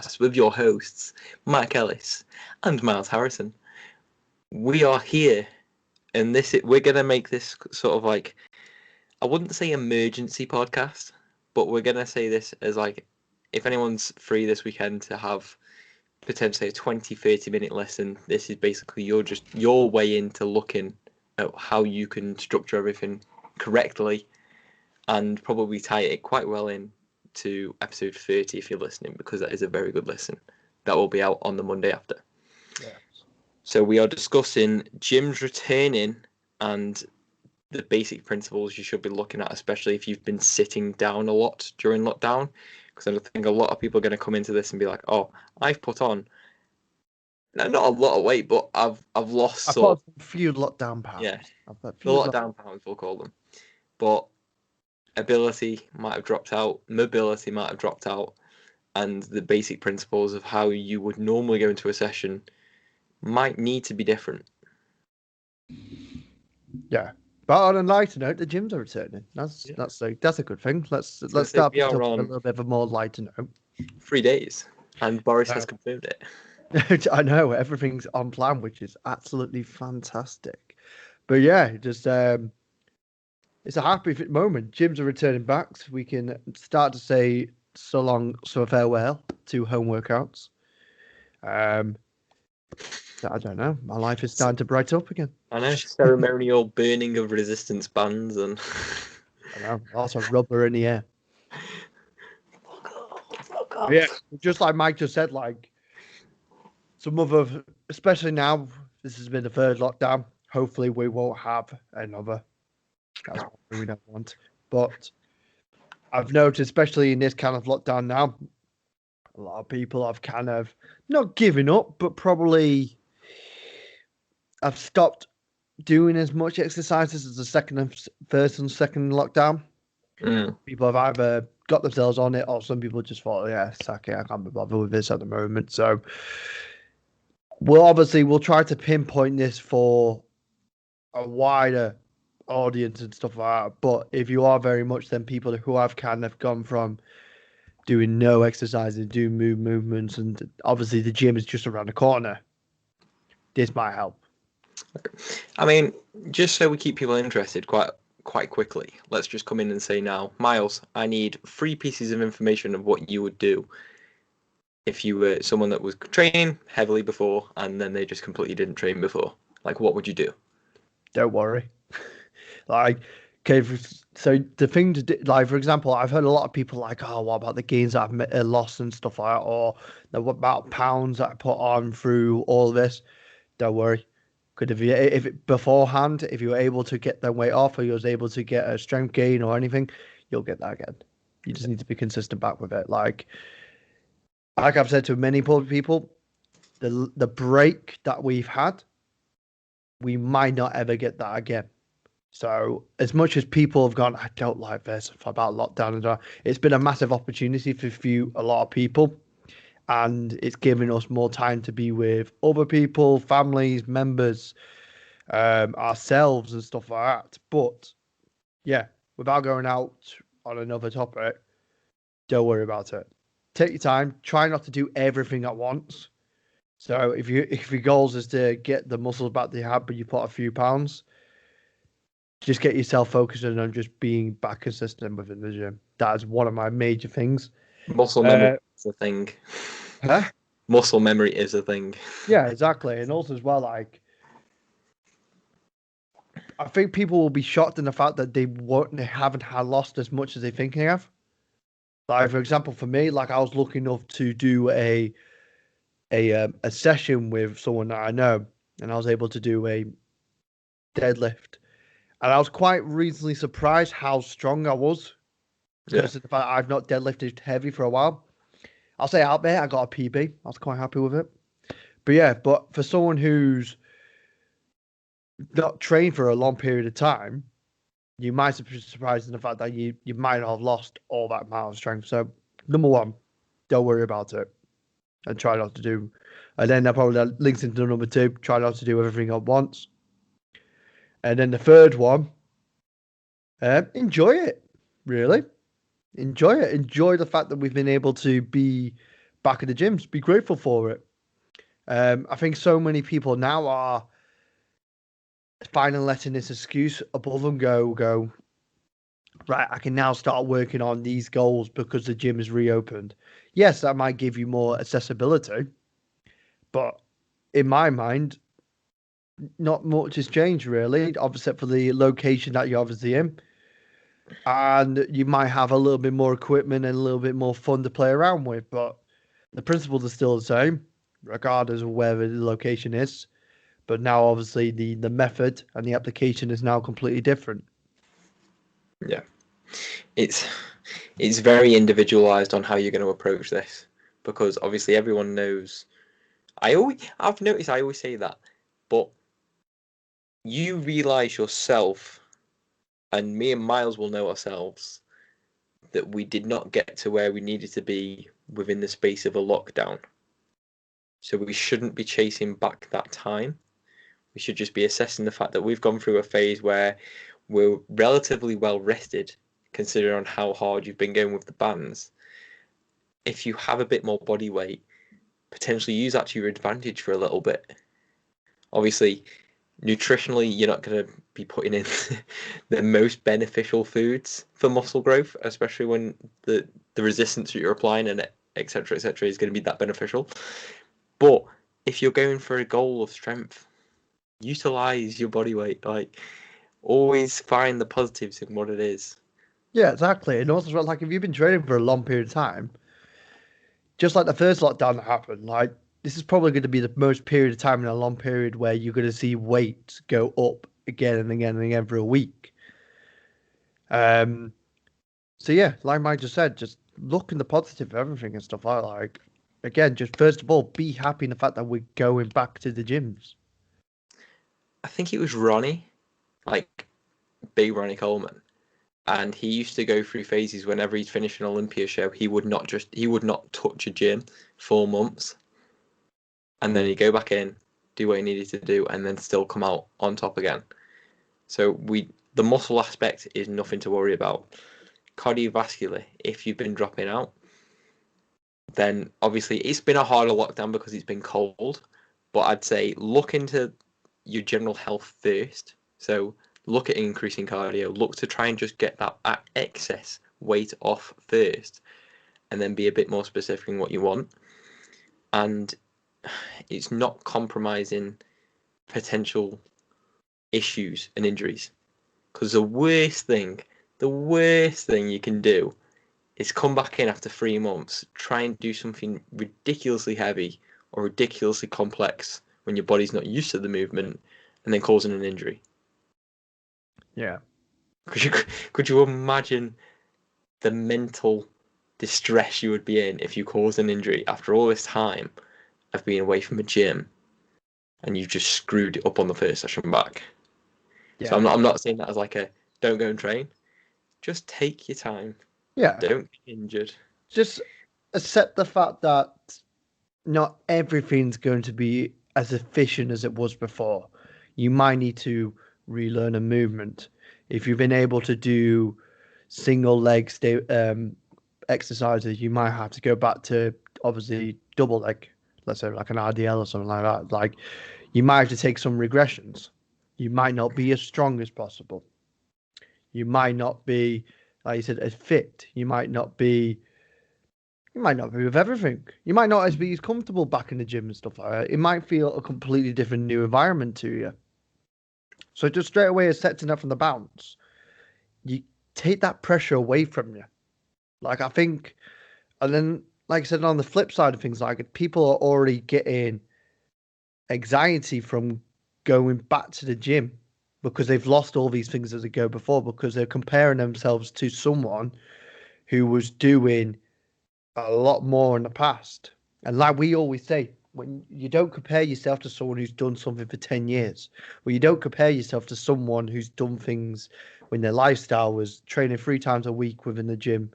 podcast with your hosts, Mike Ellis and Miles Harrison. We are here, and we're going to make this sort of like, I wouldn't say emergency podcast, but we're going to say this as like, if anyone's free this weekend to have potentially a 20-30 minute lesson, this is basically your way into looking at how you can structure everything correctly and probably tie it quite well in to episode 30 if you're listening, because that is a very good listen. That will be out on the Monday after. Yeah. So we are discussing gyms returning and the basic principles you should be looking at, especially if you've been sitting down a lot during lockdown. Because I think a lot of people are going to come into this and be like, "Oh, I've put on not a lot of weight, but I've lost I've got a few lockdown pounds." Yeah, I've got a lockdown pounds, we'll call them. But ability might have dropped out, mobility might have dropped out, and the basic principles of how you would normally go into a session might need to be different. Yeah. But on a lighter note, the gyms are returning. That's a good thing. Let's start with a little bit of a more lighter note. 3 days, and Boris has confirmed it. I know everything's on plan, which is absolutely fantastic. But yeah, just it's a happy moment. Gyms are returning back, so we can start to say so long, so farewell to home workouts. I don't know. My life is starting to bright up again. I know, ceremonial burning of resistance bands and I know, lots of rubber in the air. Fuck off. Yeah, just like Mike just said, like some other, especially now, this has been the third lockdown. Hopefully, we won't have another. That's what we don't want. But I've noticed, especially in this kind of lockdown now, a lot of people have kind of not given up, but probably I've stopped doing as much exercises as the first and second lockdown. People have either got themselves on it, or some people just thought, "Yeah, sack it, I can't be bothered with this at the moment." So we'll try to pinpoint this for a wider audience and stuff like that. But if you are very much then people who have kind of gone from doing no exercises, doing movements, and obviously the gym is just around the corner, this might help. I mean, just so we keep people interested quite quickly, let's just come in and say now, Miles, I need 3 pieces of information of what you would do if you were someone that was training heavily before and then they just completely didn't train before. Like, what would you do? Don't worry. Like, okay, so the thing to do, like, for example, I've heard a lot of people like, "Oh, what about the gains that I've lost and stuff like that, or the what about pounds that I put on through all this?" Don't worry. Because if beforehand, if you were able to get that weight off, or you was able to get a strength gain or anything, you'll get that again. You just need to be consistent back with it. Like I've said to many people, the break that we've had, we might not ever get that again. So as much as people have gone, "I don't like this about lockdown," and it's been a massive opportunity for a lot of people. And it's giving us more time to be with other people, families, members, ourselves and stuff like that. But yeah, without going out on another topic, don't worry about it. Take your time. Try not to do everything at once. So if your goals is to get the muscles back that you had, but you put a few pounds, just get yourself focused on just being back consistent within the gym. That is one of my major things. Muscle memory is a thing. Huh? Muscle memory is a thing. Yeah, exactly. And also as well, like, I think people will be shocked in the fact that they haven't had lost as much as they think they have. Like, for example, for me, like, I was lucky enough to do a session with someone that I know, and I was able to do a deadlift, and I was quite reasonably surprised how strong I was, because of the fact I've not deadlifted heavy for a while. I'll say out there, I got a PB. I was quite happy with it. But yeah, but for someone who's not trained for a long period of time, you might be surprised in the fact that you might not have lost all that amount of strength. So, number one, don't worry about it and try not to do. And then that probably links into number 2, try not to do everything at once. And then the third one, enjoy it, really. Enjoy it. Enjoy the fact that we've been able to be back in the gyms. Be grateful for it. I think so many people now are finally letting this excuse above them go, right, I can now start working on these goals because the gym is reopened. Yes, that might give you more accessibility, but in my mind, not much has changed really, except for the location that you're obviously in. And you might have a little bit more equipment and a little bit more fun to play around with, but the principles are still the same, regardless of where the location is. But now, obviously, the method and the application is now completely different. Yeah, it's very individualized on how you're going to approach this, because obviously everyone knows. I've noticed I always say that, but you realize yourself, and me and Miles will know ourselves, that we did not get to where we needed to be within the space of a lockdown. So we shouldn't be chasing back that time. We should just be assessing the fact that we've gone through a phase where we're relatively well rested, considering on how hard you've been going with the bands. If you have a bit more body weight, potentially use that to your advantage for a little bit. Obviously, nutritionally, you're not going to be putting in the most beneficial foods for muscle growth, especially when the resistance that you're applying and etc. etc. is going to be that beneficial. But if you're going for a goal of strength, utilize your body weight. Like, always find the positives in what it is. Yeah, exactly. And also, like, if you've been training for a long period of time, just like the first lockdown that happened, like, this is probably going to be the most period of time in a long period where you're going to see weight go up again and again and again for a week. Um, so yeah, like Mike just said, just look in the positive of everything and stuff like again, just first of all, be happy in the fact that we're going back to the gyms. I think it was Ronnie, like big Ronnie Coleman, and he used to go through phases whenever he'd finish an Olympia show, he would not touch a gym for months, and then he'd go back in, do what he needed to do, and then still come out on top again. So the muscle aspect is nothing to worry about. Cardiovascular, if you've been dropping out, then obviously it's been a harder lockdown because it's been cold, but I'd say look into your general health first. So look at increasing cardio, look to try and just get that excess weight off first, and then be a bit more specific in what you want. And it's not compromising potential issues and injuries. Because the worst thing you can do is come back in after 3 months, try and do something ridiculously heavy or ridiculously complex when your body's not used to the movement, and then causing an injury. Yeah. Could you imagine the mental distress you would be in if you caused an injury after all this time of being away from a gym and you've just screwed it up on the first session back? So Yeah. I'm not saying that as like a don't go and train. Just take your time. Yeah. Don't get injured. Just accept the fact that not everything's going to be as efficient as it was before. You might need to relearn a movement. If you've been able to do single leg exercises, you might have to go back to obviously double leg, let's say like an RDL or something like that. Like you might have to take some regressions. You might not be as strong as possible. You might not be, like you said, as fit. You might not be with everything. You might not as be as comfortable back in the gym and stuff like that. It might feel a completely different new environment to you. So just straight away accepting that from the bounce, you take that pressure away from you. Like I think, and then like I said, on the flip side of things, like people are already getting anxiety from going back to the gym because they've lost all these things as they go before because they're comparing themselves to someone who was doing a lot more in the past. And like we always say, when you don't compare yourself to someone who's done something for 10 years, well, you don't compare yourself to someone who's done things when their lifestyle was training 3 times a week within the gym,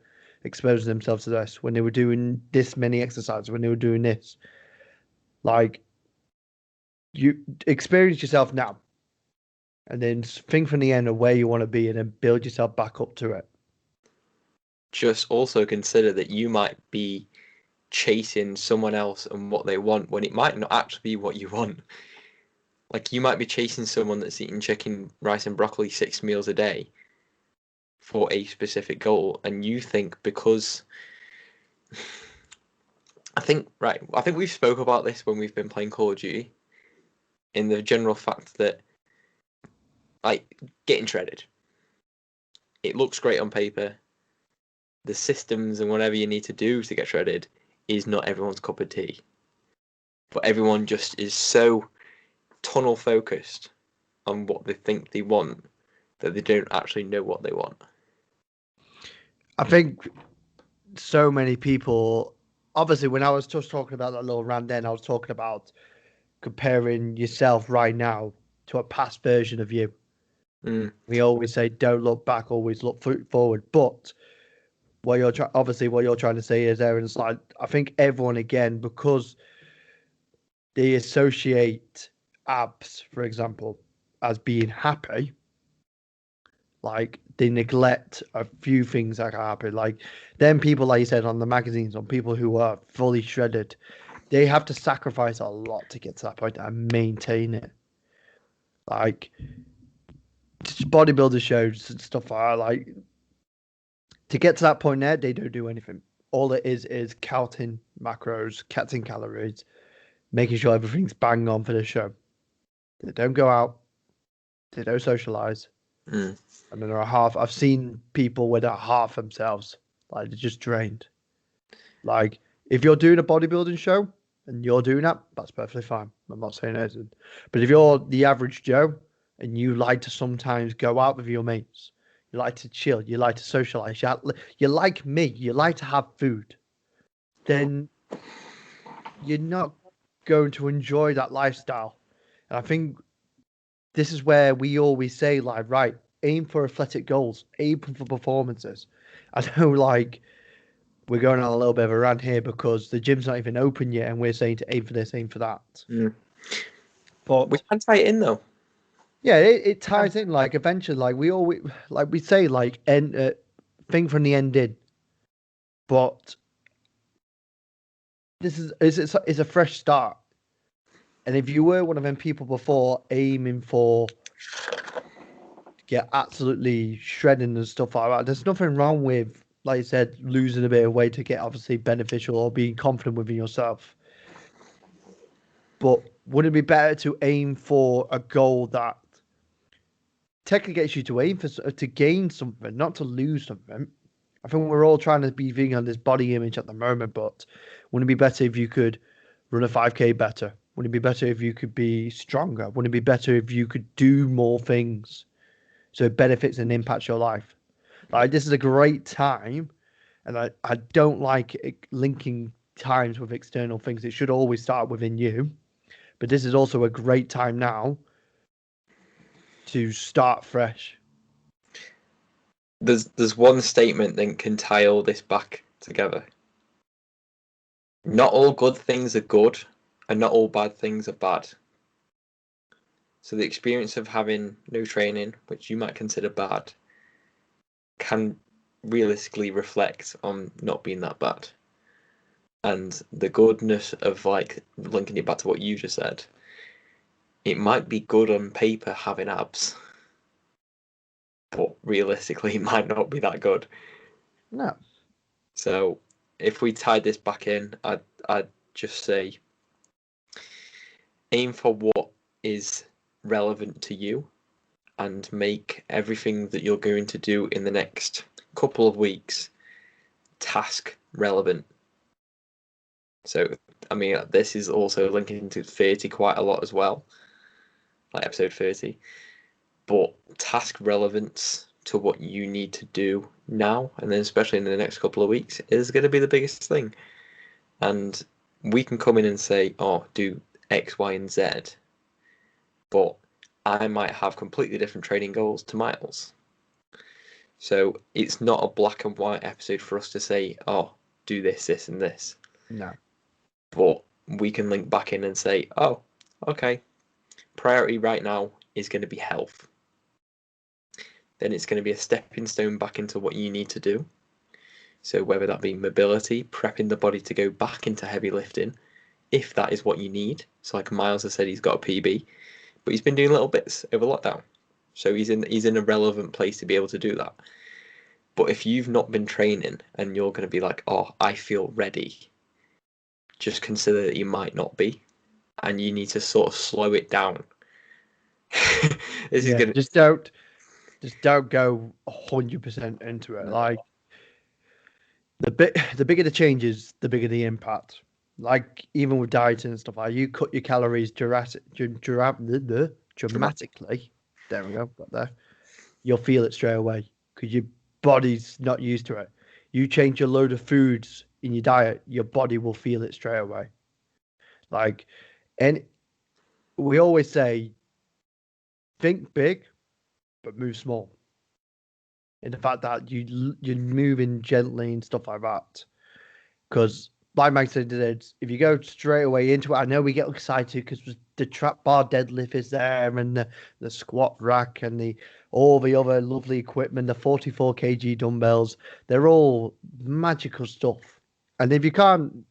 exposing themselves to this, when they were doing this many exercises, when they were doing this. Like, you experience yourself now and then think from the end of where you want to be and then build yourself back up to it. Just also consider that you might be chasing someone else and what they want when it might not actually be what you want. Like, you might be chasing someone that's eating chicken, rice, and broccoli 6 meals a day for a specific goal, and you think because I think we've spoke about this when we've been playing Call of Duty, in the general fact that, like, getting shredded, it looks great on paper. The systems and whatever you need to do to get shredded is not everyone's cup of tea. But everyone just is so tunnel focused on what they think they want that they don't actually know what they want. I think so many people, obviously, when I was just talking about that little rant then, I was talking about comparing yourself right now to a past version of you. We always say, don't look back, always look forward. But what you're trying to say is, Aaron's like, I think everyone, again, because they associate abs, for example, as being happy, like they neglect a few things that are happy. Like then people, like you said, on the magazines, on people who are fully shredded, they have to sacrifice a lot to get to that point and maintain it. Like bodybuilder shows and stuff like to get to that point there, they don't do anything. All it is counting macros, counting calories, making sure everything's bang on for the show. They don't go out, they don't socialize. And then they're I've seen people where they're half themselves, like they're just drained. Like if you're doing a bodybuilding show and you're doing that, that's perfectly fine. I'm not saying it isn't. But if you're the average Joe and you like to sometimes go out with your mates, you like to chill, you like to socialize, you like me, you like to have food, then you're not going to enjoy that lifestyle. And I think this is where we always say, like, right, aim for athletic goals, aim for performances. I know, like, we're going on a little bit of a rant here because the gym's not even open yet, and we're saying to aim for this, aim for that. But we can tie it in though. Yeah, it ties in. Like eventually, like we say, like end thing from the end in. But this is a fresh start. And if you were one of them people before aiming for get absolutely shredding and stuff like that, there's nothing wrong with, like you said, losing a bit of weight to get obviously beneficial or being confident within yourself. But wouldn't it be better to aim for a goal that technically gets you to aim for to gain something, not to lose something? I think we're all trying to be vegan on this body image at the moment, but wouldn't it be better if you could run a 5K better? Wouldn't it be better if you could be stronger? Wouldn't it be better if you could do more things so it benefits and impacts your life? Like this is a great time, and I don't like linking times with external things. It should always start within you, but this is also a great time now to start fresh. There's one statement that can tie all this back together. Not all good things are good, and not all bad things are bad. So the experience of having no training, which you might consider bad, can realistically reflect on not being that bad. And the goodness of, like, linking it back to what you just said, it might be good on paper having abs, but realistically it might not be that good. No. So if we tied this back in, I'd just say aim for what is relevant to you and make everything that you're going to do in the next couple of weeks task relevant. So, I mean, this is also linking to 30 quite a lot as well, like episode 30. But task relevance to what you need to do now, and then especially in the next couple of weeks, is going to be the biggest thing. And we can come in and say, oh, do X, Y, and Z. But I might have completely different training goals to Myles. So it's not a black and white episode for us to say, oh, do this, this, and this. No. But we can link back in and say, oh, okay, priority right now is going to be health. Then it's going to be a stepping stone back into what you need to do. So whether that be mobility, prepping the body to go back into heavy lifting, if that is what you need. So like Miles has said, he's got a PB, but he's been doing little bits over lockdown. So he's in a relevant place to be able to do that. But if you've not been training and you're going to be like, oh, I feel ready, just consider that you might not be, and you need to sort of slow it down. This is gonna just don't go 100% into it. no. Like the bigger the changes, the bigger the impact. Like even with dieting and stuff, like you cut your calories Dramatic. dramatically. There we go, got there. You'll feel it straight away because your body's not used to it. You change a load of foods in your diet, your body will feel it straight away. Like, and we always say, think big, but move small. In the fact that you're moving gently and stuff like that. Because, like Mike said, if you go straight away into it, I know we get excited because the trap bar deadlift is there, and the squat rack, and all the other lovely equipment, the 44 kg dumbbells. They're all magical stuff. And if you can't,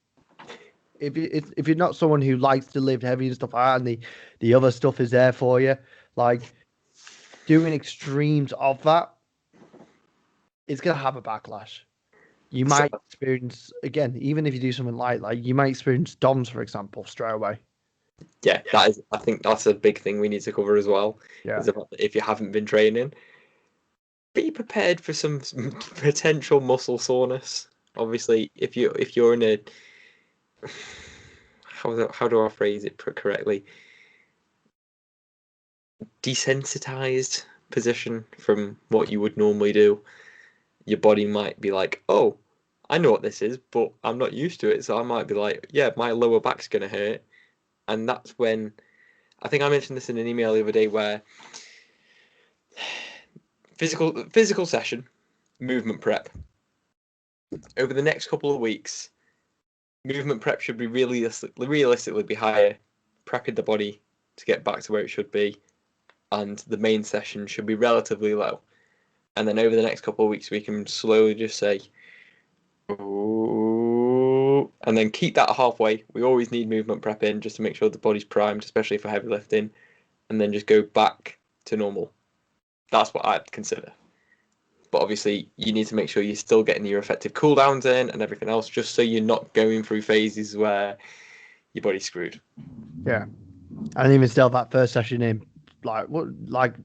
if you're not someone who likes to lift heavy and stuff like that, and the other stuff is there for you, like doing extremes of that, it's gonna have a backlash. You So, might experience, again, even if you do something like you might experience DOMS, for example, straight away. yeah, that is. I think that's a big thing we need to cover as well. Yeah. Is about if you haven't been training, be prepared for some potential muscle soreness. Obviously, if you're in a how do I phrase it correctly? Desensitized position from what you would normally do, your body might be like, oh, I know what this is, but I'm not used to it. So I might be like, yeah, my lower back's going to hurt. And that's when I think I mentioned this in an email the other day where physical session, movement prep. Over the next couple of weeks, movement prep should be realistically be higher, prepping the body to get back to where it should be, and the main session should be relatively low. And then over the next couple of weeks, we can slowly just say, ooh, and then keep that halfway. We always need movement prep in just to make sure the body's primed, especially for heavy lifting, and then just go back to normal. That's what I'd consider. But obviously, you need to make sure you're still getting your effective cooldowns in and everything else, just so you're not going through phases where your body's screwed. Yeah. And even still, that first session in, like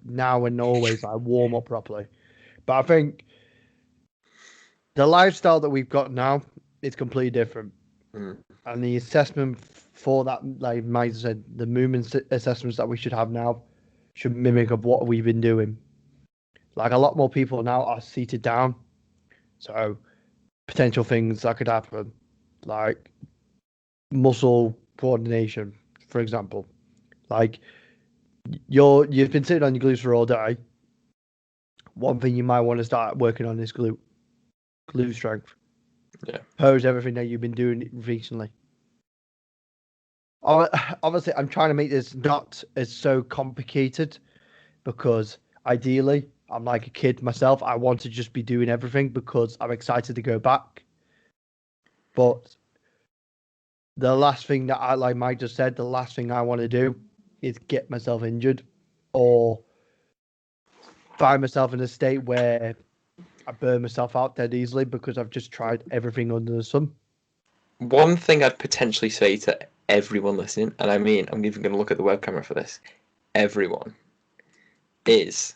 now and always, like warm up properly. But I think the lifestyle that we've got now is completely different. Mm. And the assessment for that, like Mike said, the movement assessments that we should have now should mimic of what we've been doing. Like a lot more people now are seated down. So potential things that could happen, like muscle coordination, for example. Like you've been sitting on your glutes for all day. One thing you might want to start working on is glute strength. Yeah. Pose everything that you've been doing recently. Obviously, I'm trying to make this not as so complicated because ideally, I'm like a kid myself. I want to just be doing everything because I'm excited to go back. But the last thing that I, like Mike just said, the last thing I want to do is get myself injured or find myself in a state where I burn myself out dead easily because I've just tried everything under the sun. One thing I'd potentially say to everyone listening, and I mean, I'm even going to look at the web camera for this, everyone, is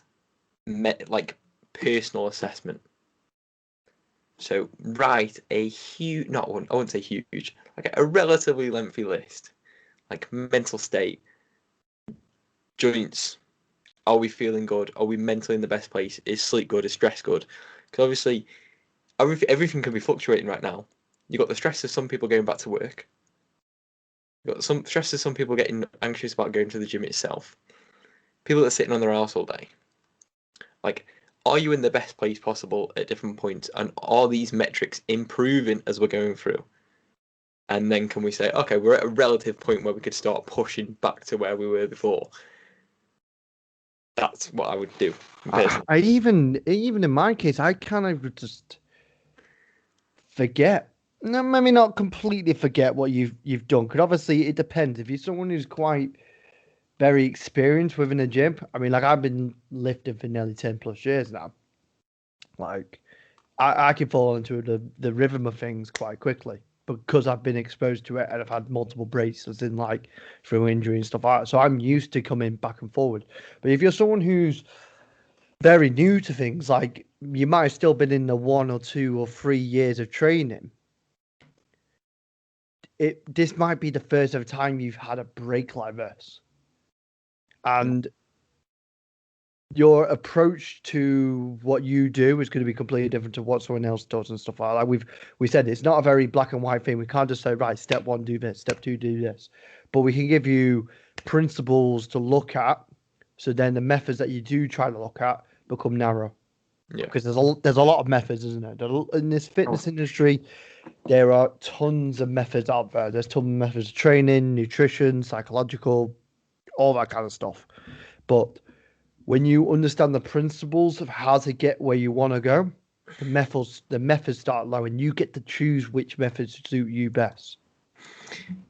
like personal assessment. So write a huge, not one, I wouldn't say huge, like a relatively lengthy list, like mental state, joints. Are we feeling good? Are we mentally in the best place? Is sleep good? Is stress good? Because obviously, everything can be fluctuating right now. You've got the stress of some people going back to work. You've got some stress of some people getting anxious about going to the gym itself. People that are sitting on their ass all day. Like, are you in the best place possible at different points? And are these metrics improving as we're going through? And then can we say, okay, we're at a relative point where we could start pushing back to where we were before? That's what I would do. I even in my case, I kind of just forget. No, maybe not completely forget what you've done. Because obviously it depends. If you're someone who's quite very experienced within a gym, I mean, like I've been lifting for nearly 10+ years now. Like I can fall into the rhythm of things quite quickly because I've been exposed to it and I've had multiple braces in like through injury and stuff like that. So I'm used to coming back and forward. But if you're someone who's very new to things, like you might have still been in the 1 or 2 or 3 years of training, this might be the first ever time you've had a break like this. And your approach to what you do is going to be completely different to what someone else does and stuff like that. Like we said, it's not a very black and white thing. We can't just say, right, step one, do this, step two, do this. But we can give you principles to look at. So then the methods that you do try to look at become narrow. Yeah. Because there's a lot of methods, isn't there? In this fitness industry, there are tons of methods out there. There's tons of methods of training, nutrition, psychological, all that kind of stuff. But when you understand the principles of how to get where you want to go, the methods start low, and you get to choose which methods suit you best.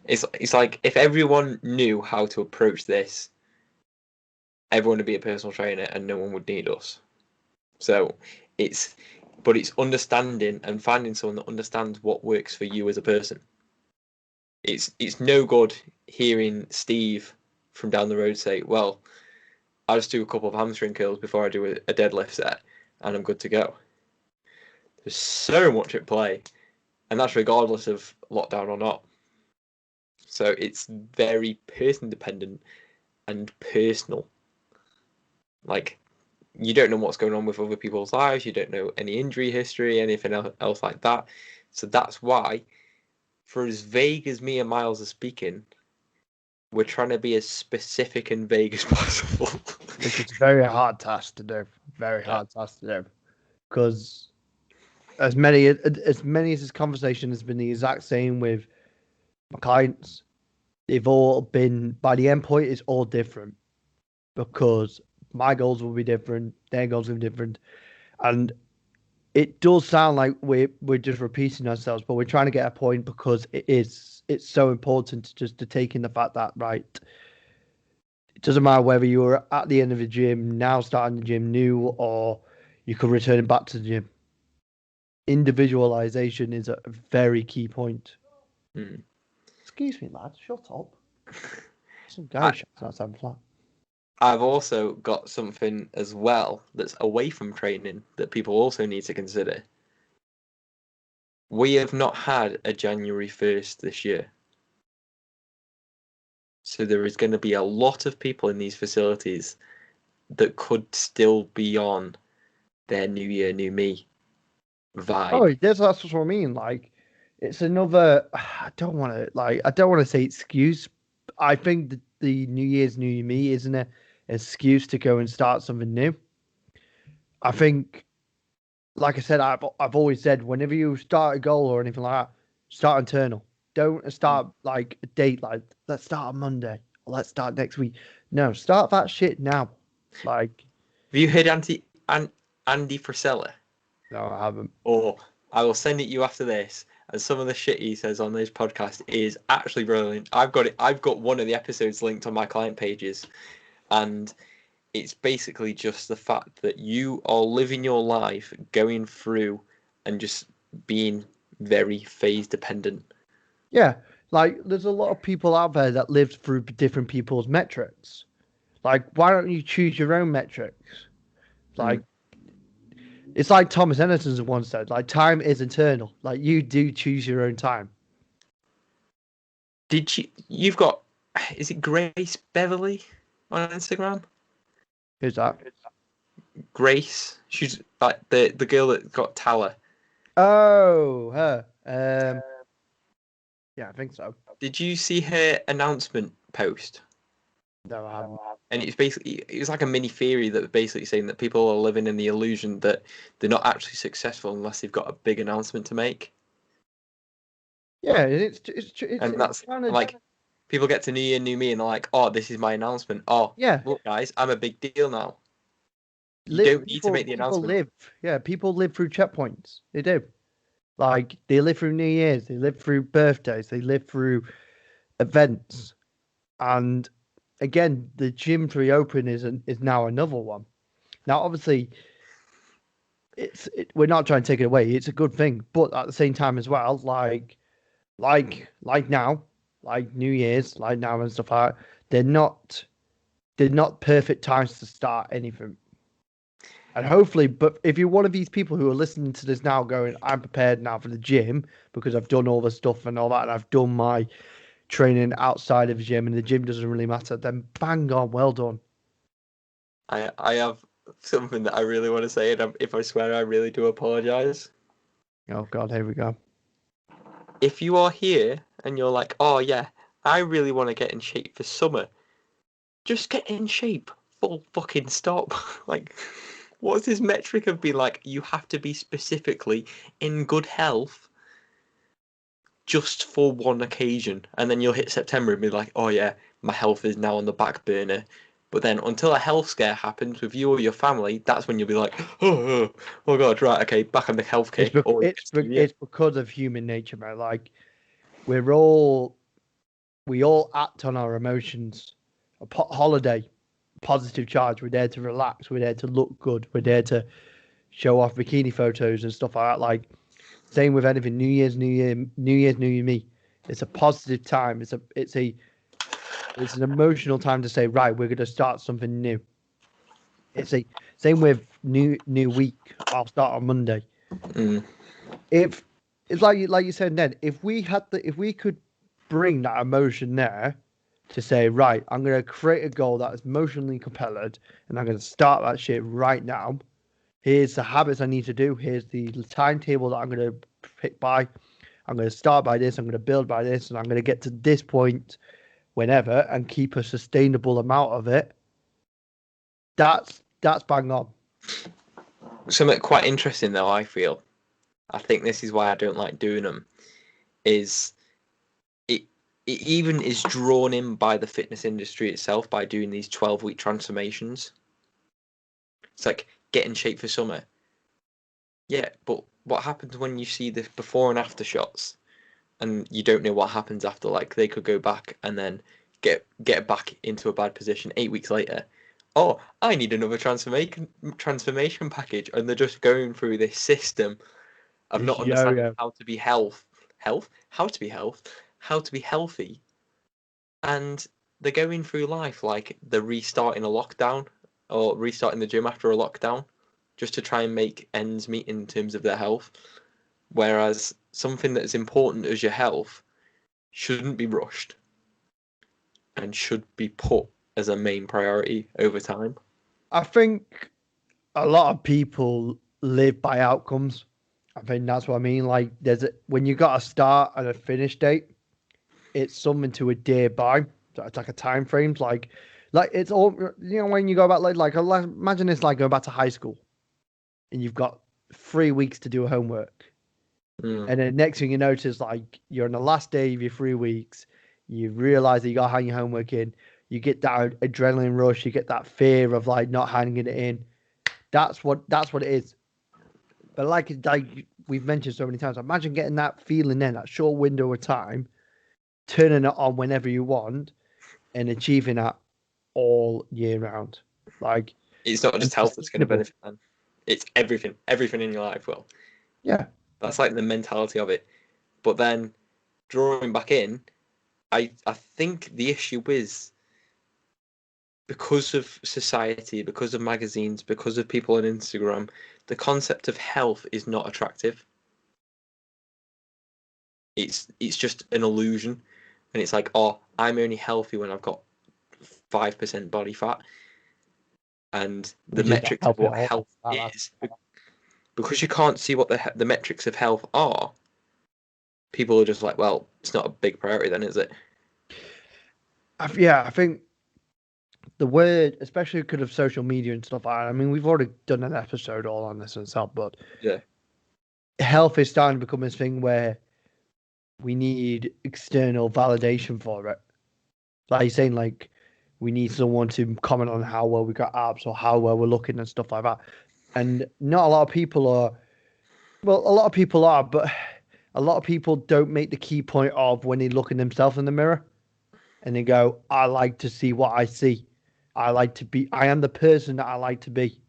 It's like if everyone knew how to approach this, everyone would be a personal trainer and no one would need us. So it's understanding and finding someone that understands what works for you as a person. It's no good hearing Steve from down the road say, well, I just do a couple of hamstring curls before I do a deadlift set and I'm good to go. There's so much at play, and that's regardless of lockdown or not. So it's very person dependent and personal. Like, you don't know what's going on with other people's lives. You don't know any injury history, anything else like that. So that's why, for as vague as me and Miles are speaking, we're trying to be as specific and vague as possible. Which is a very hard task to do. Very hard task to do. Because as many as this conversation has been the exact same with my clients, they've all been, by the end point, it's all different. Because my goals will be different, their goals will be different. And it does sound like we're just repeating ourselves, but we're trying to get a point because it's so important to take in the fact that, right, it doesn't matter whether you're at the end of the gym now, starting the gym new, or you could return back to the gym. Individualization is a very key point. Excuse me, lad, shut up. Some guy shouting outside flat. I've also got something as well that's away from training that people also need to consider. We have not had a January 1st this year. So there is going to be a lot of people in these facilities that could still be on their New Year, New Me vibe. Oh, that's what I mean. Like, it's another. I don't want to say excuse. I think the New Year's New Me isn't an excuse to go and start something new. I think, like I said, I've always said, whenever you start a goal or anything like that, start internal. Don't start like a date like let's start on Monday or let's start next week. No, start that shit now. Like, have you heard Andy Frisella? No, I haven't. Or I will send it you after this. And some of the shit he says on this podcast is actually brilliant. I've got one of the episodes linked on my client pages, and it's basically just the fact that you are living your life going through and just being very phase dependent. Yeah, like there's a lot of people out there that live through different people's metrics. Like, why don't you choose your own metrics? Like, it's like Thomas Edison once said, like, time is eternal. Like, you do choose your own time. You've got, is it Grace Beverly on Instagram? Who's that? Grace. She's like the girl that got Tower. Oh, her. Yeah, I think so. Did you see her announcement post? No, I haven't. And it was like a mini theory that was basically saying that people are living in the illusion that they're not actually successful unless they've got a big announcement to make. Yeah, it's and that's kind of like people get to New Year, New Me, and they're like, "Oh, this is my announcement. Oh, yeah. Look, guys, I'm a big deal now." You don't need to make the announcement. People live through checkpoints. They do. Like they live through New Year's, they live through birthdays, they live through events, and again, the gym to reopen is now another one. Now, obviously, we're not trying to take it away. It's a good thing, but at the same time as well, like now, like New Year's, like now and stuff like that, they're not they're not perfect times to start anything. And hopefully, but if you're one of these people who are listening to this now, going, I'm prepared now for the gym because I've done all the stuff and all that, and I've done my training outside of the gym, and the gym doesn't really matter, then bang on, well done. I have something that I really want to say, and if I swear, I really do apologize. Oh God, here we go. If you are here and you're like, oh yeah, I really want to get in shape for summer, just get in shape. Full fucking stop. Like, what's this metric of being like, you have to be specifically in good health just for one occasion, and then you'll hit September and be like, oh yeah, my health is now on the back burner. But then until a health scare happens with you or your family, that's when you'll be like, oh god, right, okay, back on the health It's kick. Or it's because of human nature, man. Like we're all we all act on our emotions. Holiday, positive charge. We're there to relax. We're there to look good. We're there to show off bikini photos and stuff like that. Like same with anything. New Year's, New Year's, New Year me. It's a positive time. It's an emotional time to say, right, we're going to start something new. It's a same with new week. I'll start on Monday. Mm. If it's like you said, Ned, if we could bring that emotion there to say, right, I'm going to create a goal that is emotionally compelling, and I'm going to start that shit right now. Here's the habits I need to do. Here's the timetable that I'm going to pick by. I'm going to start by this. I'm going to build by this, and I'm going to get to this point whenever and keep a sustainable amount of it. That's bang on. Something quite interesting though, I feel. I think this is why I don't like doing them. Is it it even is drawn in by the fitness industry itself by doing these 12-week transformations. It's like get in shape for summer. Yeah, but what happens when you see the before and after shots and you don't know what happens after? Like they could go back and then get back into a bad position 8 weeks later. Oh, I need another transformation package, and they're just going through this system of This not understanding yo-yo. how to be how to be healthy, and they're going through life like they're restarting a lockdown or restarting the gym after a lockdown just to try and make ends meet in terms of their health. Whereas something that's important as your health shouldn't be rushed and should be put as a main priority over time. I think a lot of people live by outcomes. I think that's what I mean. Like, when you got a start and a finish date, it's something to adhere by. So it's like a time frame. Like it's all when you go back imagine it's like going back to high school, and you've got 3 weeks to do homework, Mm. and then next thing you notice, like you're on the last day of your 3 weeks, you realize that you got to hang your homework in. You get that adrenaline rush. You get that fear of like not handing it in. That's what it is. But like we've mentioned so many times, imagine getting that feeling in that short window of time, turning it on whenever you want, and achieving that all year round. Like It's not and just health that's going to sustainable. benefit, man. It's everything in your life will. Yeah. That's like the mentality of it. But then drawing back in, I think the issue is because of society, because of magazines, because of people on Instagram, the concept of health is not attractive. It's just an illusion, and it's like, oh, I'm only healthy when I've got 5% body fat, and the Which is not metrics of healthy at what all. health is, because you can't see what the metrics of health are. People are just like, well, it's not a big priority, then, is it? Yeah, I think the word, especially because of social media and stuff like that. I mean, we've already done an episode all on this and stuff, but Yeah. health is starting to become this thing where we need external validation for it. Like you're saying, like we need someone to comment on how well we got abs or how well we're looking and stuff like that. And not a lot of people are Well, a lot of people are, but a lot of people don't make the key point of when they look at themselves in the mirror and they go, I like to see what I see. I am the person that I like to be,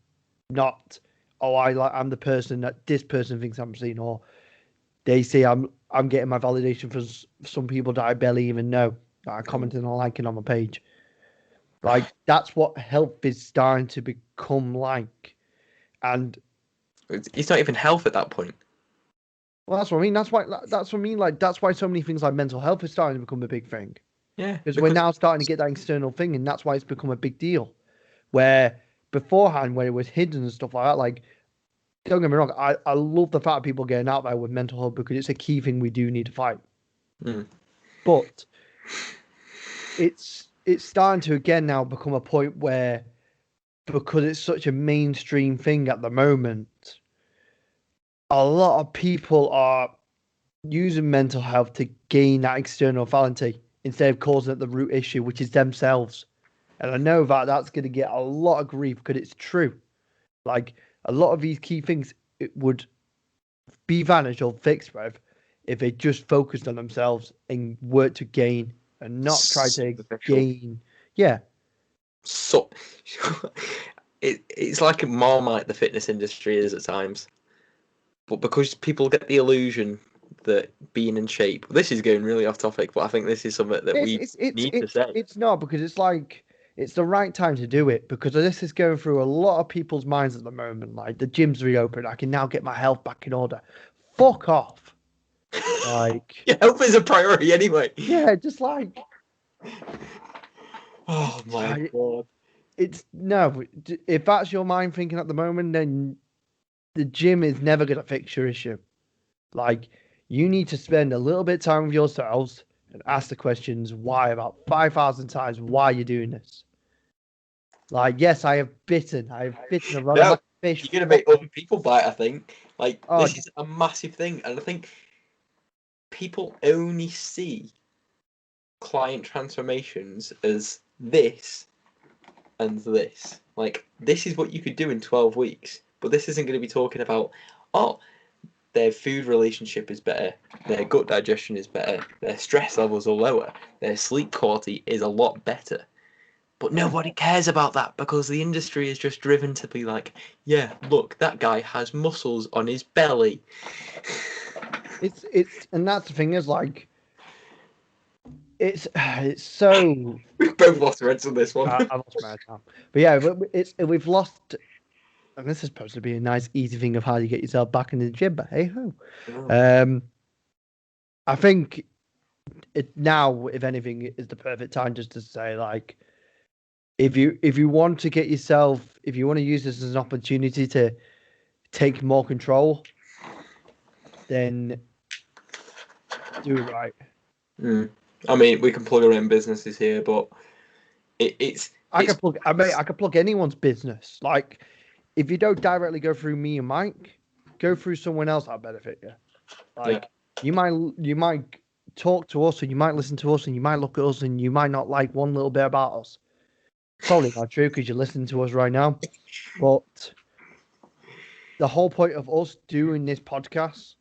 not, I'm the person that this person thinks I'm seeing, or they say I'm getting my validation for some people that I barely even know that are commenting and liking on my page. Like, that's what health is starting to become like. And It's not even health at that point. well, that's what I mean. That's what I mean. Like, that's why so many things like mental health is starting to become a big thing. Yeah, Because we're because now starting to get that external thing, and that's why it's become a big deal. Where beforehand, when it was hidden and stuff like that, like, don't get me wrong, I love the fact of people getting out there with mental health because it's a key thing we do need to fight. mm, But it's starting to again now become a point where, because it's such a mainstream thing at the moment, a lot of people are using mental health to gain that external validity instead of causing it the root issue, which is themselves. And I know that that's going to get a lot of grief because it's true. Like, a lot of these key things, it would be vanished or fixed, Rev, if they just focused on themselves and worked to gain and not try to superficial. gain. Yeah, So it's like a Marmite the fitness industry is at times, but because people get the illusion that being in shape. This is going really off topic, but I think this is something that it's we it's it's need to it's say. it's not, because it's like it's the right time to do it, because this is going through a lot of people's minds at the moment. Like, the gym's reopened, I can now get my health back in order. Fuck off. Like, Your health is a priority anyway. yeah, just like Oh my I- god. it's no. If that's your mind thinking at the moment, then the gym is never going to fix your issue. Like, you need to spend a little bit of time with yourselves and ask the questions why about 5,000 times why you're doing this. Like, yes, I have bitten a lot of my No, fish. you're gonna make other people bite. I think like Oh, this is a massive thing, and I think people only see client transformations as this and this. Like, this is what you could do in 12 weeks, but this isn't going to be talking about, oh, their food relationship is better, their gut digestion is better, their stress levels are lower, their sleep quality is a lot better. But nobody cares about that because the industry is just driven to be like, yeah, look, that guy has muscles on his belly. and that's the thing is, like, it's so. We've both lost threads on this one. I lost my head now, but yeah, we've lost. And this is supposed to be a nice, easy thing of how you get yourself back in the gym, but hey ho. Oh. Um, I think it now, if anything, is the perfect time just to say, like, if you want to get yourself, if you want to use this as an opportunity to take more control, then do it right. Mm. I mean, we can plug our own businesses here, but it's I could plug anyone's business. Like, if you don't directly go through me and Mike, go through someone else that'll benefit you. yeah. Like, you might talk to us, and you might listen to us, and you might look at us, and you might not like one little bit about us. Probably not true because you're listening to us right now. But the whole point of us doing this podcast,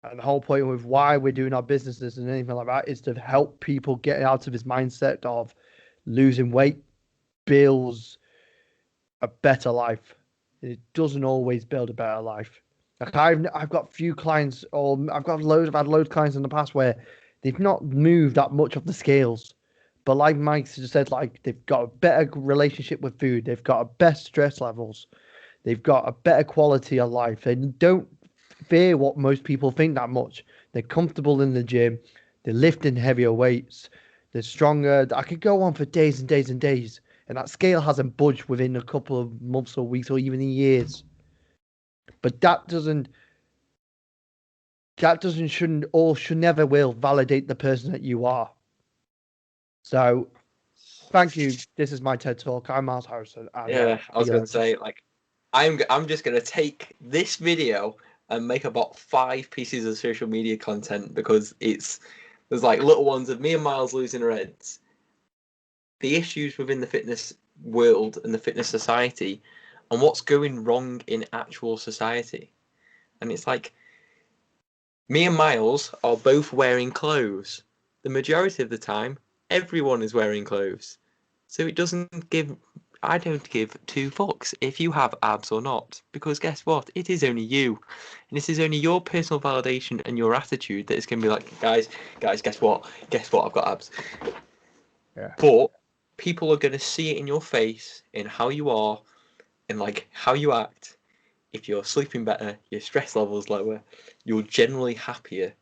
and the whole point of why we're doing our businesses and anything like that, is to help people get out of this mindset of losing weight builds a better life. It doesn't always build a better life. Like, I've got few clients, or I've had loads of clients in the past where they've not moved that much of the scales, but like Mike just said, like, they've got a better relationship with food, they've got a best stress levels, they've got a better quality of life. They don't fear what most people think that much. They're comfortable in the gym, they're lifting heavier weights, they're stronger. I could go on for days and days and days, and that scale hasn't budged within a couple of months or weeks or even years. But that doesn't shouldn't or should never will validate the person that you are. So thank you. This is my TED talk. I'm Miles Harrison, and Yeah, I see was you gonna later. say like I'm just gonna take this video and make about 5 pieces of social media content because there's like little ones of me and Miles losing our heads, the issues within the fitness world and the fitness society, and what's going wrong in actual society. And it's like Me and Miles are both wearing clothes. The majority of the time, everyone is wearing clothes. So it doesn't give. I don't give two fucks if you have abs or not, because guess what? It is only you, and it is only your personal validation and your attitude that is going to be like, guys, guess what? Guess what? I've got abs. Yeah. But people are going to see it in your face, in how you are, and like how you act. If you're sleeping better, your stress levels lower, you're generally happier,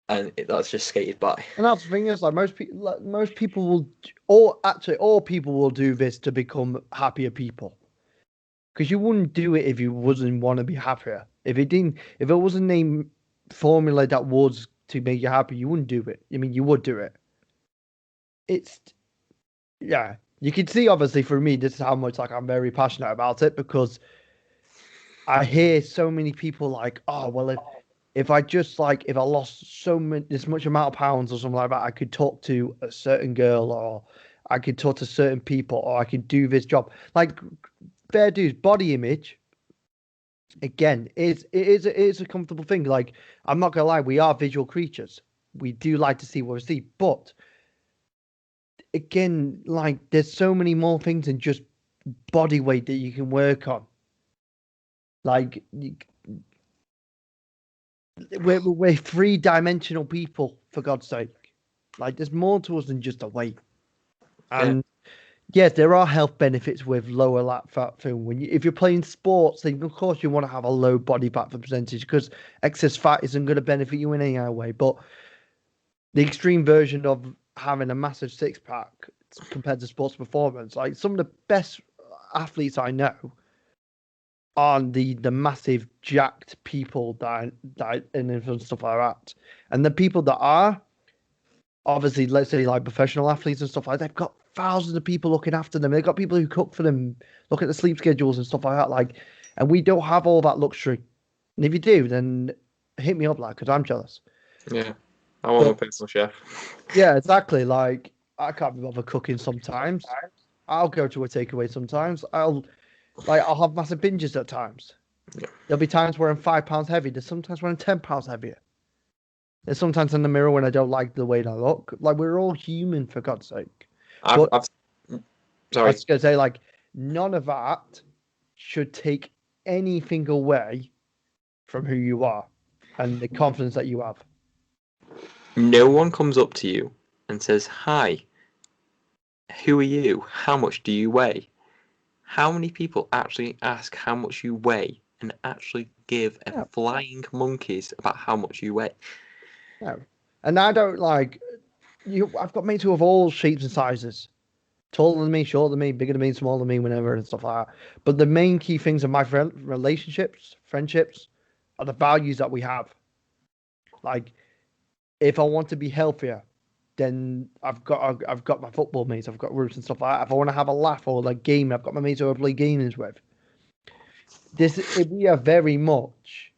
and that's just skated by. And that's the thing is, like most people will, or actually, all people will do this to become happier people. Because you wouldn't do it if you wasn't want to be happier. If it didn't, if it wasn't a formula that was to make you happy, you wouldn't do it. I mean, you would do it. It's yeah. You can see obviously for me, this is how much like I'm very passionate about it because I hear so many people like, oh well, if I just like if I lost this much amount of pounds or something like that, I could talk to a certain girl or I could talk to certain people or I could do this job. Like fair dues, body image again it is a comfortable thing. Like I'm not gonna lie, we are visual creatures. We do like to see what we see, but again, like there's so many more things than just body weight that you can work on. Like we're three-dimensional people, for God's sake. Like there's more to us than just a weight. And yes, there are health benefits with lower lap fat film. If you're playing sports, then of course you want to have a low body fat percentage because excess fat isn't going to benefit you in any other way. But the extreme version of having a massive six pack compared to sports performance, like some of the best athletes I know are the massive jacked people that and stuff like that. And the people that are obviously, let's say like professional athletes and stuff like that, they've got thousands of people looking after them. They've got people who cook for them, look at the sleep schedules and stuff like that. Like, and we don't have all that luxury. And if you do, then hit me up, like, because I'm jealous. Yeah, I want my personal chef. Yeah, exactly. Like, I can't be bothered cooking sometimes. I'll go to a takeaway sometimes. I'll have massive binges at times. Yeah. There'll be times where I'm 5 pounds heavy. There's sometimes where I'm 10 pounds heavier. There's sometimes in the mirror when I don't like the way I look. Like we're all human, for God's sake. But I Sorry. was gonna say, like, none of that should take anything away from who you are and the confidence that you have. No one comes up to you and says, "Hi, who are you? How much do you weigh?" How many people actually ask how much you weigh and actually give a Yeah, flying monkeys about how much you weigh? no. And I don't like you. I've got mates who have all shapes and sizes. Taller than me, shorter than me, bigger than me, smaller than me, whenever and stuff like that. But the main key things in my relationships, friendships, are the values that we have. Like, if I want to be healthier, then I've got my football mates, I've got groups and stuff like that. If I want to have a laugh or like game, I've got my mates who I play games with. We are very much.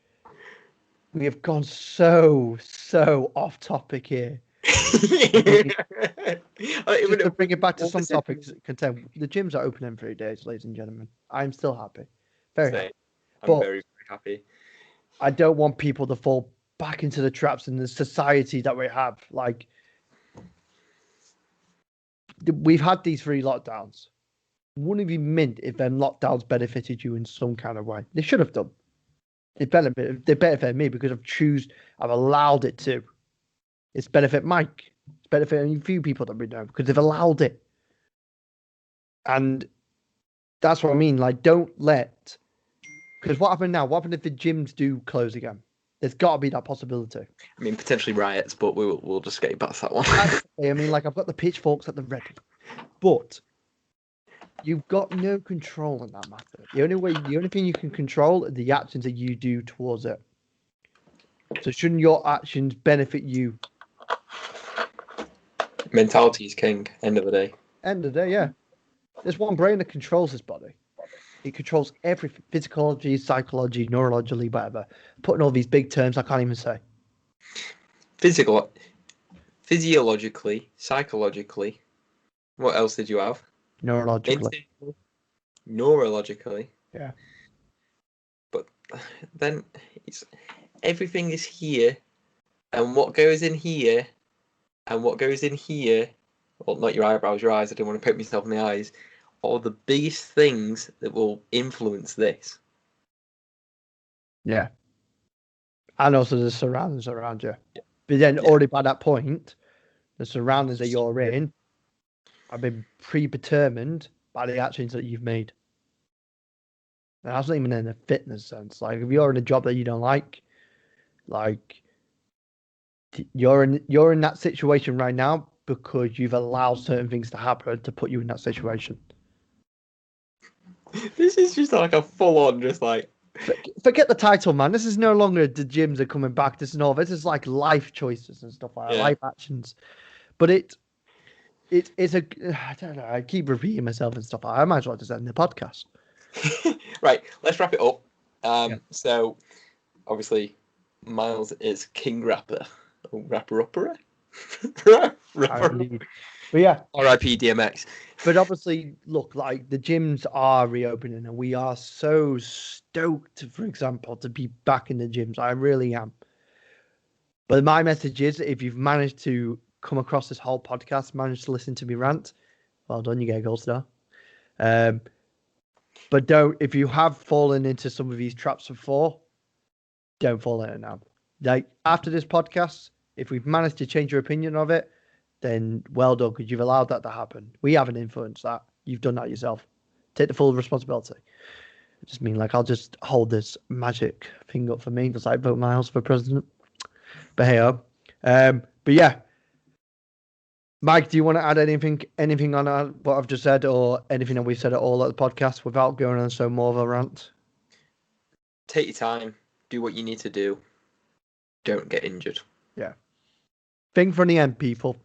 We have gone so off topic here. Just to bring it back to some topics, content. The gyms are open in 3 days, ladies and gentlemen. I'm still happy, very happy. I'm But very, very happy. I don't want people to fall back into the traps in the society that we have. Like we've had these 3 lockdowns. Wouldn't it be mint if them lockdowns benefited you in some kind of way? They should have done. They benefit me because I've allowed it to. It's benefit Mike. It's benefiting a few people that we know because they've allowed it. And that's what I mean. Like, don't let. Because what happened now? What happened if the gyms do close again? There's got to be that possibility. I mean, potentially riots, but we'll just get past that one. I mean, like, I've got the pitchforks at the ready. But you've got no control in that matter. The only thing you can control are the actions that you do towards it. So shouldn't your actions benefit you? Mentality is king. End of the day. End of the day, yeah. There's one brain that controls this body. It controls everything: physiology, psychology, neurologically, whatever. Putting all these big terms I can't even say. Physiologically, psychologically. What else did you have? Neurologically. Neurologically. Yeah. But then everything is here, and what goes in here, and what goes in here, well, not your eyebrows, your eyes, I don't want to poke myself in the eyes, are the biggest things that will influence this. Yeah. And also the surroundings around you. But then already by that point, the surroundings that you're in have been predetermined by the actions that you've made. And that's not even in a fitness sense. Like if you're in a job that you don't like you're in that situation right now because you've allowed certain things to happen to put you in that situation. This is just like a full-on, just like... Forget the title, man. This is no longer the gyms are coming back. This is like life choices and stuff like that, life actions. But it's a, I don't know. I keep repeating myself and stuff. I might as well just end the podcast. Right, let's wrap it up. So, obviously, Myles is king rapper. Rapper-upper? But yeah. R.I.P. DMX. But obviously, look, like the gyms are reopening and we are so stoked, for example, to be back in the gyms. I really am. But my message is if you've managed to come across this whole podcast, managed to listen to me rant, well done, you get a gold star. But if you have fallen into some of these traps before, don't fall in it now. Like after this podcast, if we've managed to change your opinion of it, then well done, because you've allowed that to happen. We haven't influenced that. You've done that yourself. Take the full responsibility. I just mean like I'll just hold this magic thing up for me because I vote Myles for president. But hey, but yeah. Mike, do you want to add anything on what I've just said, or anything that we've said at all at the podcast without going on so more of a rant? Take your time. Do what you need to do. Don't get injured. Yeah. Think from the end, people.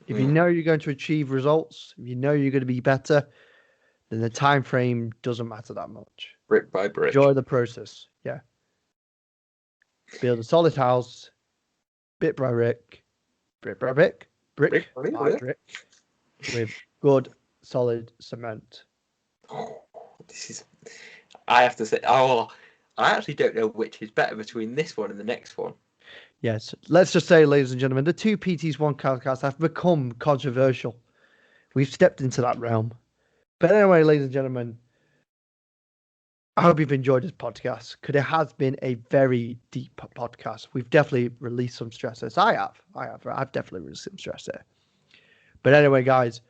If you know you're going to achieve results, if you know you're going to be better, then the time frame doesn't matter that much. Brick by brick. Enjoy the process. Yeah. Build a solid house, bit by brick, brick by brick, brick by brick, with good, solid cement. Oh, this is... I have to say, I actually don't know which is better between this one and the next one. Yes. Let's just say, ladies and gentlemen, the two PTs, one podcast have become controversial. We've stepped into that realm. But anyway, ladies and gentlemen, I hope you've enjoyed this podcast because it has been a very deep podcast. We've definitely released some stresses. I've definitely released some stress there. But anyway, guys,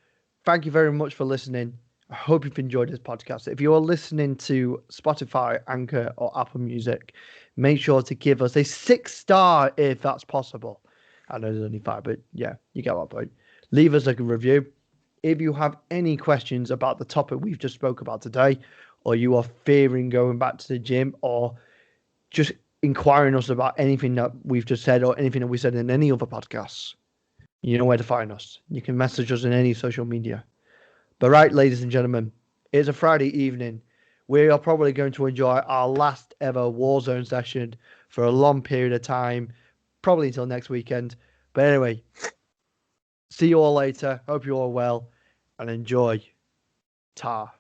thank you very much for listening. I hope you've enjoyed this podcast. If you are listening to Spotify, Anchor, or Apple Music, make sure to give us a 6-star if that's possible. I know there's only 5, but yeah, you get my point. Leave us a review. If you have any questions about the topic we've just spoke about today, or you are fearing going back to the gym, or just inquiring us about anything that we've just said or anything that we said in any other podcasts, you know where to find us. You can message us in any social media. But right, ladies and gentlemen, it's a Friday evening. We are probably going to enjoy our last ever Warzone session for a long period of time, probably until next weekend. But anyway, see you all later. Hope you're all well and enjoy. Ta.